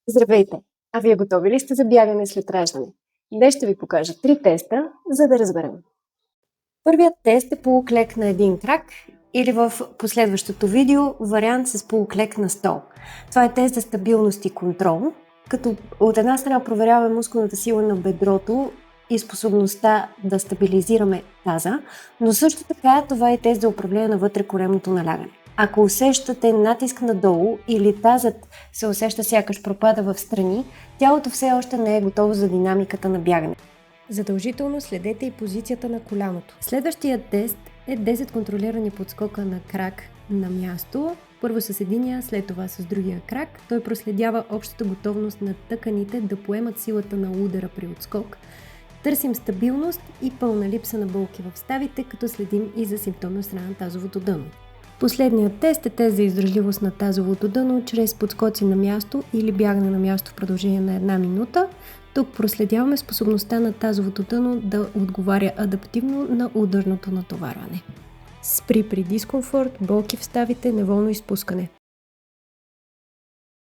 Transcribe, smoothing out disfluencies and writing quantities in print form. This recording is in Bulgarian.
Здравейте! А вие готови ли сте за бягане след раждане? Днес ще ви покажа 3 теста, за да разберем. Първият тест е полуклек на един крак или в последващото видео вариант с полуклек на стол. Това е тест за стабилност и контрол, като от една страна проверяваме мускулната сила на бедрото и способността да стабилизираме таза, но също така това е тест за управление на вътрекоремното налягане. Ако усещате натиск надолу или тазът се усеща сякаш пропада в страни, тялото все още не е готово за динамиката на бягане. Задължително следете и позицията на коляното. Следващия тест е 10 контролирани подскока на крак на място. Първо с единия, след това с другия крак. Той проследява общата готовност на тъканите да поемат силата на удара при отскок. Търсим стабилност и пълна липса на болки в ставите, като следим и за симптомна страна на тазовото дъно. Последният тест е тест за издръжливост на тазовото дъно чрез подскоци на място или бягане на място в продължение на 1 минута. Тук проследяваме способността на тазовото дъно да отговаря адаптивно на ударното натоварване. Спри при дискомфорт, болки в ставите, неволно изпускане.